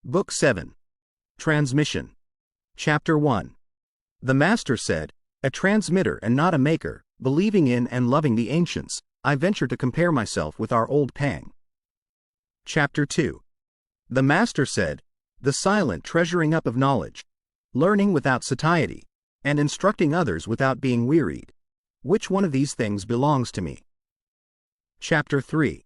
Book 7. Transmission. Chapter 1. The Master said, a transmitter and not a maker, believing in and loving the ancients, I venture to compare myself with our old Pang. Chapter 2. The Master said, the silent treasuring up of knowledge, learning without satiety, and instructing others without being wearied. Which one of these things belongs to me? Chapter 3.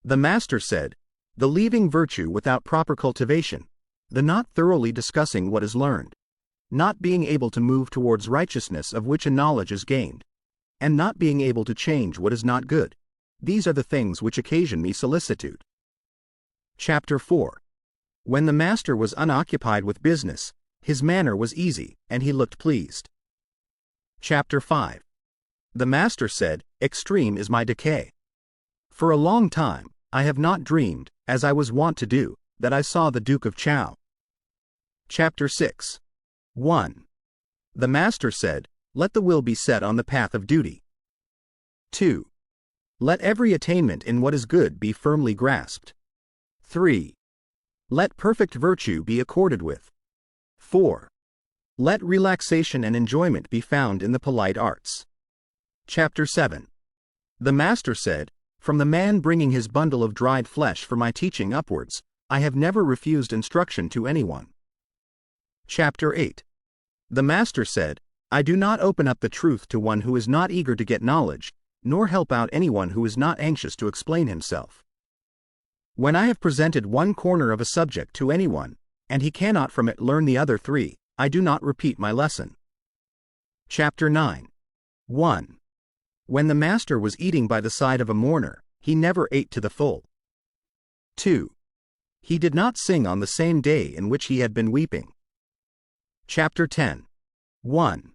The Master said, the leaving virtue without proper cultivation, the not thoroughly discussing what is learned, not being able to move towards righteousness of which a knowledge is gained, and not being able to change what is not good, these are the things which occasion me solicitude. Chapter 4. When the Master was unoccupied with business, his manner was easy, and he looked pleased. Chapter 5. The Master said, extreme is my decay. For a long time, I have not dreamed, as I was wont to do, that I saw the Duke of Chow. Chapter 6. 1. The Master said, let the will be set on the path of duty. 2. Let every attainment in what is good be firmly grasped. 3. Let perfect virtue be accorded with. 4. Let relaxation and enjoyment be found in the polite arts. Chapter 7. The Master said, from the man bringing his bundle of dried flesh for my teaching upwards, I have never refused instruction to anyone. Chapter 8. The Master said, I do not open up the truth to one who is not eager to get knowledge, nor help out anyone who is not anxious to explain himself. When I have presented one corner of a subject to anyone, and he cannot from it learn the other three, I do not repeat my lesson. Chapter 9. 1. When the Master was eating by the side of a mourner, he never ate to the full. 2. He did not sing on the same day in which he had been weeping. Chapter 10. 1.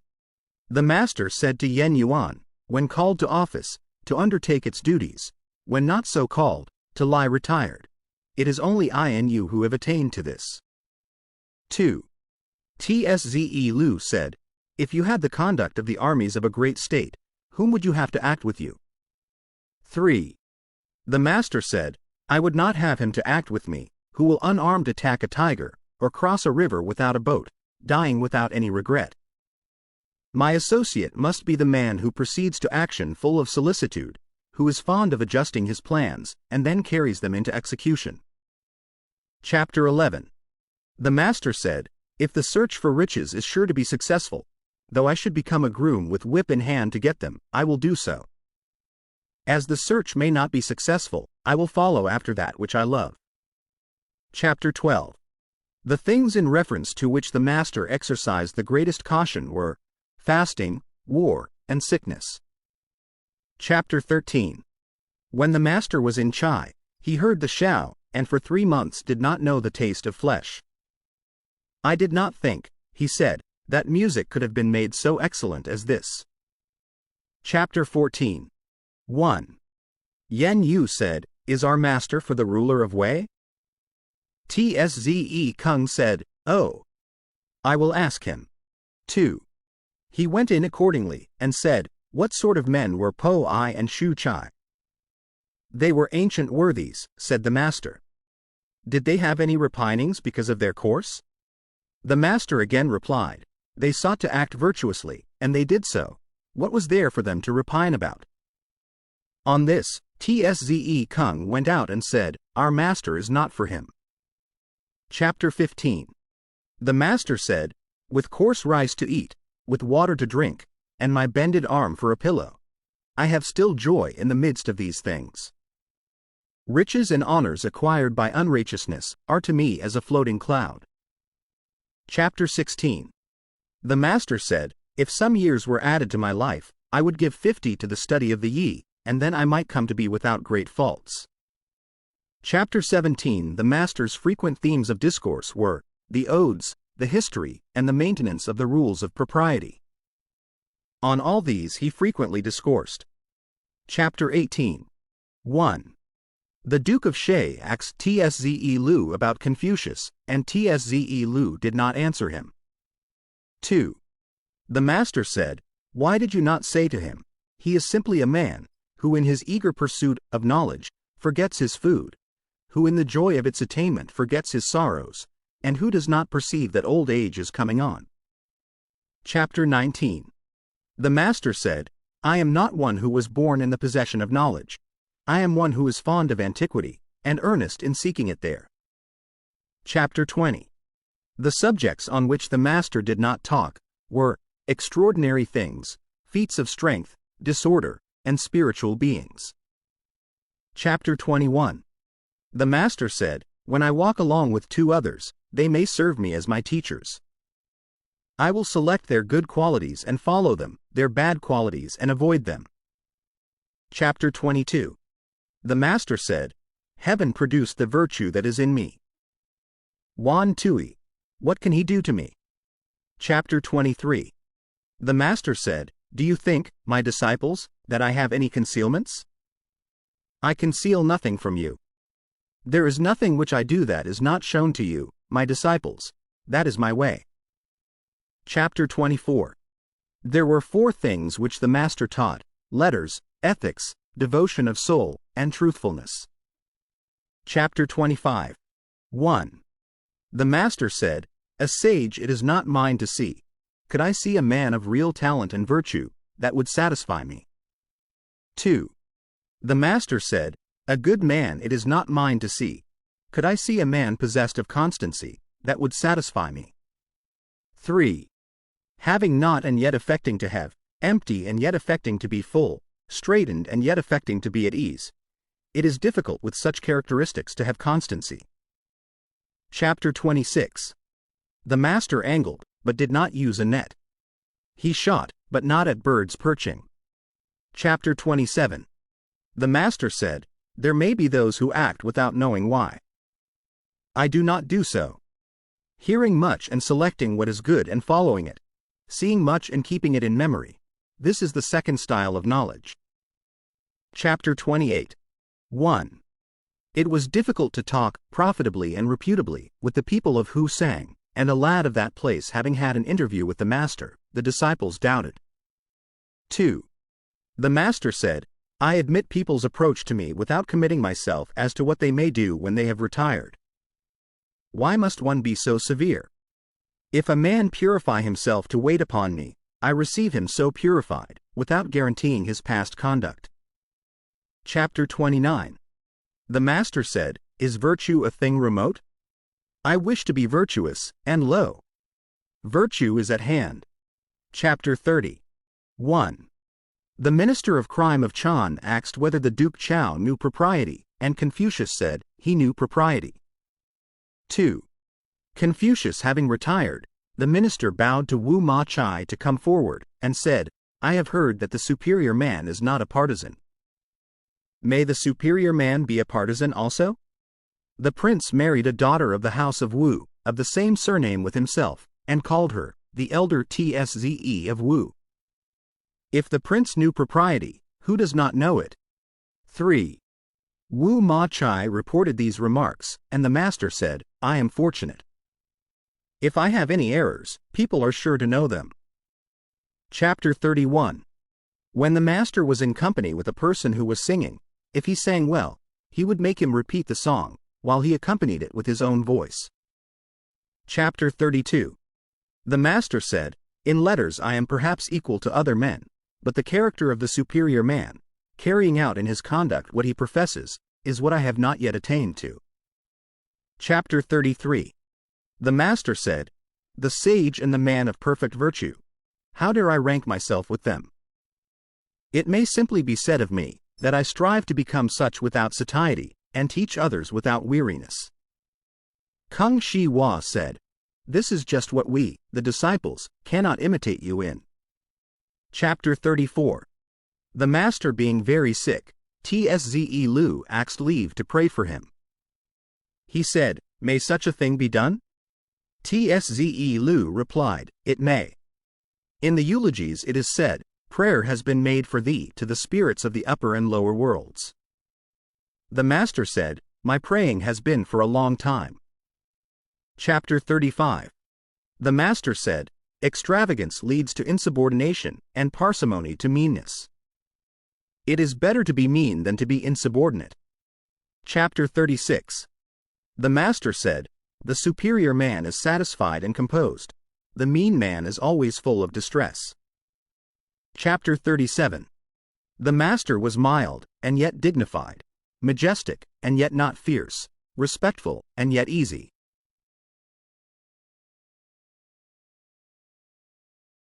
The Master said to Yen Yuan, when called to office, to undertake its duties, when not so called, to lie retired. It is only I and you who have attained to this. 2. Tzze Lu said, if you had the conduct of the armies of a great state, whom would you have to act with you? 3. The Master said, I would not have him to act with me, who will unarmed attack a tiger, or cross a river without a boat, dying without any regret. My associate must be the man who proceeds to action full of solicitude, who is fond of adjusting his plans, and then carries them into execution. Chapter 11. The Master said, if the search for riches is sure to be successful, though I should become a groom with whip in hand to get them, I will do so. As the search may not be successful, I will follow after that which I love. Chapter 12. The things in reference to which the Master exercised the greatest caution were fasting, war, and sickness. Chapter 13. When the Master was in Chai, he heard the Shao, and for 3 months did not know the taste of flesh. I did not think, he said, that music could have been made so excellent as this. Chapter 14. 1. Yen Yu said, is our Master for the ruler of Wei? Tzze Kung said, oh. I will ask him. 2. He went in accordingly, and said, what sort of men were Po I and Shu Chai? They were ancient worthies, said the Master. Did they have any repinings because of their course? The Master again replied, they sought to act virtuously, and they did so. What was there for them to repine about? On this, Tzze Kung went out and said, our Master is not for him. Chapter 15. The Master said, with coarse rice to eat, with water to drink, and my bended arm for a pillow, I have still joy in the midst of these things. Riches and honors acquired by unrighteousness are to me as a floating cloud. Chapter 16. The Master said, if some years were added to my life, I would give 50 to the study of the Yi, and then I might come to be without great faults. Chapter 17. The Master's frequent themes of discourse were the odes, the history, and the maintenance of the rules of propriety. On all these he frequently discoursed. Chapter 18. 1. The Duke of Shay asked Tzze Lu about Confucius, and Tzze Lu did not answer him. 2. The Master said, why did you not say to him, he is simply a man, who in his eager pursuit of knowledge, forgets his food, who in the joy of its attainment forgets his sorrows, and who does not perceive that old age is coming on. Chapter 19. The Master said, I am not one who was born in the possession of knowledge. I am one who is fond of antiquity, and earnest in seeking it there. Chapter 20. The subjects on which the Master did not talk were extraordinary things, feats of strength, disorder, and spiritual beings. Chapter 21. The Master said, when I walk along with two others, they may serve me as my teachers. I will select their good qualities and follow them, their bad qualities and avoid them. Chapter 22. The Master said, Heaven produced the virtue that is in me. Wan Tui, what can he do to me? Chapter 23. The Master said, do you think, my disciples, that I have any concealments? I conceal nothing from you. There is nothing which I do that is not shown to you, my disciples. That is my way. Chapter 24. There were 4 things which the Master taught: letters, ethics, devotion of soul, and truthfulness. Chapter 25. 1. The Master said, a sage it is not mine to see. Could I see a man of real talent and virtue, that would satisfy me? 2. The Master said, a good man it is not mine to see. Could I see a man possessed of constancy, that would satisfy me? 3. Having not and yet affecting to have, empty and yet affecting to be full, straitened and yet affecting to be at ease. It is difficult with such characteristics to have constancy. Chapter 26. The Master angled, but did not use a net. He shot, but not at birds perching. Chapter 27. The Master said, there may be those who act without knowing why. I do not do so. Hearing much and selecting what is good and following it, seeing much and keeping it in memory, this is the second style of knowledge. Chapter 28. 1. It was difficult to talk profitably and reputably with the people of Hu Sang, and a lad of that place having had an interview with the Master, the disciples doubted. 2. The Master said, I admit people's approach to me without committing myself as to what they may do when they have retired. Why must one be so severe? If a man purify himself to wait upon me, I receive him so purified, without guaranteeing his past conduct. Chapter 29. The Master said, is virtue a thing remote? I wish to be virtuous, and lo! Virtue is at hand. Chapter 30. 1. The Minister of Crime of Chan asked whether the Duke Chao knew propriety, and Confucius said, he knew propriety. 2. Confucius having retired, the minister bowed to Wu Ma Chai to come forward, and said, I have heard that the superior man is not a partisan. May the superior man be a partisan also? The prince married a daughter of the house of Wu, of the same surname with himself, and called her, the elder Tzee of Wu. If the prince knew propriety, who does not know it? 3. Wu Ma Chai reported these remarks, and the Master said, I am fortunate. If I have any errors, people are sure to know them. Chapter 31. When the Master was in company with a person who was singing, if he sang well, he would make him repeat the song, while he accompanied it with his own voice. Chapter 32. The Master said, in letters I am perhaps equal to other men, but the character of the superior man, carrying out in his conduct what he professes, is what I have not yet attained to. Chapter 33. The Master said, the sage and the man of perfect virtue, how dare I rank myself with them? It may simply be said of me, that I strive to become such without satiety, and teach others without weariness. Kung Shi Hua said, this is just what we, the disciples, cannot imitate you in. Chapter 34. The Master being very sick, Tzee Lu asked leave to pray for him. He said, may such a thing be done? Tzee Lu replied, it may. In the eulogies it is said, prayer has been made for thee to the spirits of the upper and lower worlds. The Master said, my praying has been for a long time. Chapter 35. The Master said, extravagance leads to insubordination, and parsimony to meanness. It is better to be mean than to be insubordinate. Chapter 36. The master said, "The superior man is satisfied and composed. The mean man is always full of distress." Chapter 37. The master was mild, and yet dignified, majestic, and yet not fierce, respectful, and yet easy.